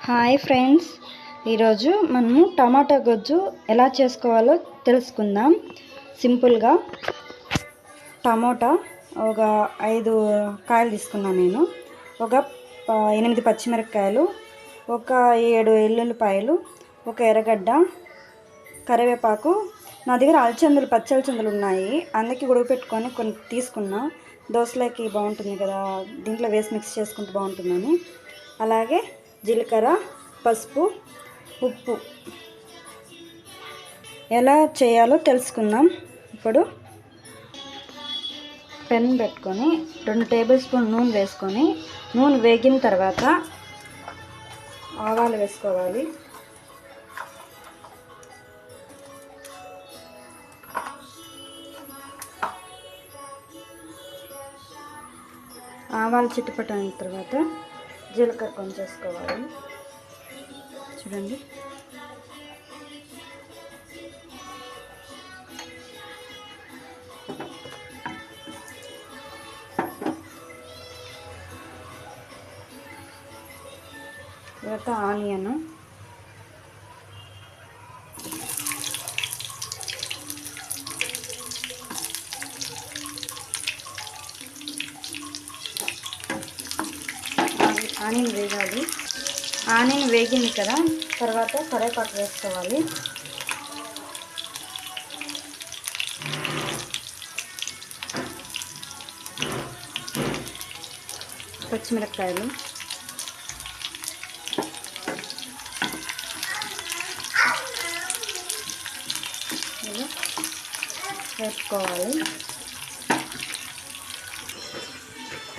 Hi friends, ఈరోజు మనము టమాటా గొజ్జు ఎలా చేసుకోవాలో తెలుసుకుందాం. సింపుల్గా టమాటా ఒక 5 కాయలు తీసుకున్నాను నేను. ఒక 8 పచ్చిమిరపకాయలు, ఒక 7 ఎల్లుల్లిపాయలు, ఒక ఎర్రగడ్డ, కరివేపాకు. నా దగ్గర అలచందలు పచ్చి అలచందలు ఉన్నాయి, అందుకే ఉడకపెట్టుకొని కొన్ని తీసుకున్నా. దోశలోకి బాగుంటుంది కదా, దీంట్లో వేసి మిక్స్ చేసుకుంటే బాగుంటుందని. అలాగే జీలకర్ర, పసుపు, ఉప్పు. ఎలా చేయాలో తెలుసుకుందాం. ఇప్పుడు పెన్ పెట్టుకొని 2 టేబుల్ స్పూన్ నూనె వేసుకొని, నూనె వేగిన తర్వాత ఆవాలు వేసుకోవాలి. ఆవాలు చిట్టుపట్టిన తర్వాత జీలకర్ర కొంచెం వేసుకోవాలి. చూడండి, తర్వాత ఆనియన్, ఆనియన్ వేగాలి. ఆనియన్ వేగింది కదా, తర్వాత కరివేపాకు వేసుకోవాలి. పచ్చిమిరపకాయలు, ఇలా వేసుకోవాలి.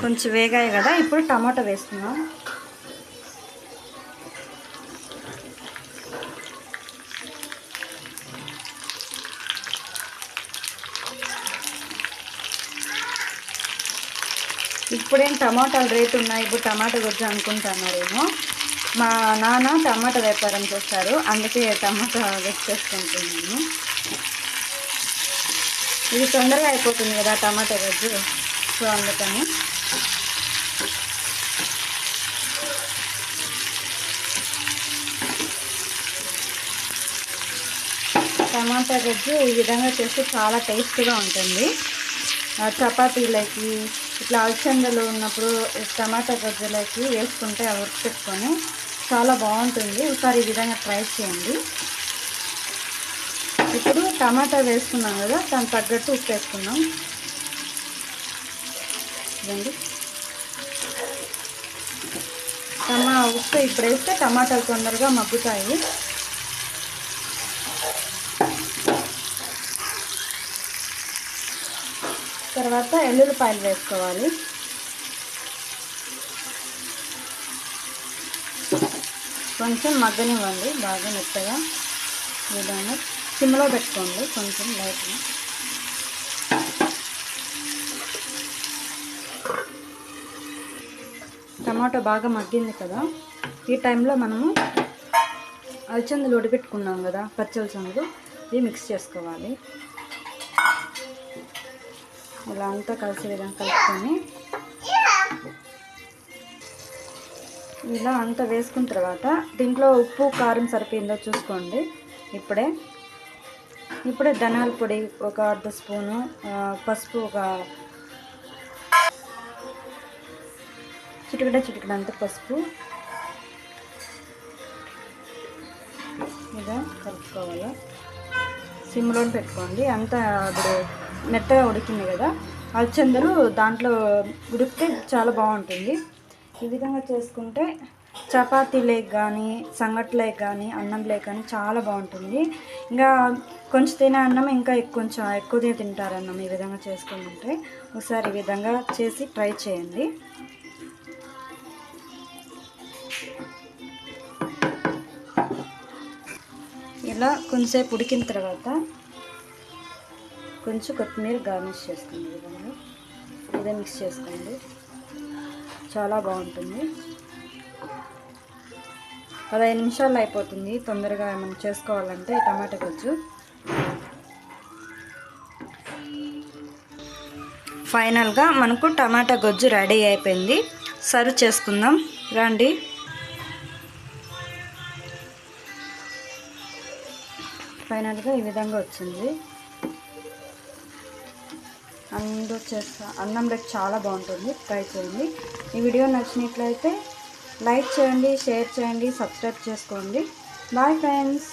కొంచెం వేగాయి కదా, ఇప్పుడు టమాటా వేసుకున్నాం. ఇప్పుడేం టమాటాలు రేటు ఉన్నాయి, ఇప్పుడు టమాటా గొజ్జు అనుకుంటున్నారేమో. మా నాన్న టమాటా వ్యాపారం చేస్తారు, అందుకే టమాటా గొజ్జు చేసుకుంటున్నాను. ఇది తొందరగా అయిపోతుంది కదా టమాటా గొజ్జు, సో అందుకని. టమాటా గొజ్జు ఈ విధంగా చేస్తే చాలా టేస్ట్గా ఉంటుంది. చపాతీలకి, ఇట్లా అలచందలు ఉన్నప్పుడు టమాటా గొజ్జులకి వేసుకుంటే ఉడక పెట్టుకొని చాలా బాగుంటుంది. ఒకసారి ఈ విధంగా ట్రై చేయండి. ఇప్పుడు టమాటా వేసుకున్నాం కదా, దానికి తగ్గట్టు ఉప్పు వేసుకున్నాం. చూడండి, ఉప్పు ఇప్పుడు వేస్తే టమాటాలు తొందరగా మగ్గుతాయి. తర్వాత ఎల్లుల్లిపాయలు వేసుకోవాలి. కొంచెం మగ్గనివ్వండి, బాగా మెత్తగా. విధంగా సిమ్లో పెట్టుకోండి, కొంచెం లైట్గా. టమాటో బాగా మగ్గింది కదా, ఈ టైంలో మనము అలచందలు ఉడకపెట్టుకున్నాం కదా, పచ్చి అలచందలు, ఇవి మిక్స్ చేసుకోవాలి. ఇలా అంతా కలిసే విధంగా కలుపుకొని, ఇలా అంతా వేసుకున్న తర్వాత దీంట్లో ఉప్పు కారం సరిపోయిందో చూసుకోండి. ఇప్పుడే ధనియాల పొడి ఒక 1/2 స్పూను, పసుపు ఒక చిటికడంత పసుపు, ఇలా కలుపుకోవాలి. సిమ్లో పెట్టుకోండి. అంతా ఇప్పుడు మెత్తగా ఉడికింది కదా, అలచందలు దాంట్లో ఉడికితే చాలా బాగుంటుంది. ఈ విధంగా చేసుకుంటే చపాతీలేకి కానీ, సంగట్లేకి కానీ, అన్నంలేకి కానీ చాలా బాగుంటుంది. ఇంకా కొంచెం తినే అన్నం ఇంకా కొంచెం ఎక్కువగా తింటారు అన్నం ఈ విధంగా చేసుకుంటే. ఒకసారి ఈ విధంగా చేసి ట్రై చేయండి. ఇలా కొంచెంసేపు ఉడికిన తర్వాత కొంచెం కొత్తిమీర గార్నిష్ చేసుకోండి. విధంగా ఇదే మిక్స్ చేసుకోండి, చాలా బాగుంటుంది. 15 నిమిషాల్లో అయిపోతుంది, తొందరగా మనం చేసుకోవాలంటే టమాటా గొజ్జు. ఫైనల్గా మనకు టమాటా గొజ్జు రెడీ అయిపోయింది. సర్వ్ చేసుకుందాం రండి. ఫైనల్గా ఈ విధంగా వచ్చింది. అన్నంలోకి చాలా బాగుంటుంది. ట్రై చేయండి. ఈ వీడియో నచ్చినట్లయితే లైక్ చేయండి, షేర్ చేయండి, సబ్స్క్రైబ్ చేసుకోండి. Bye friends.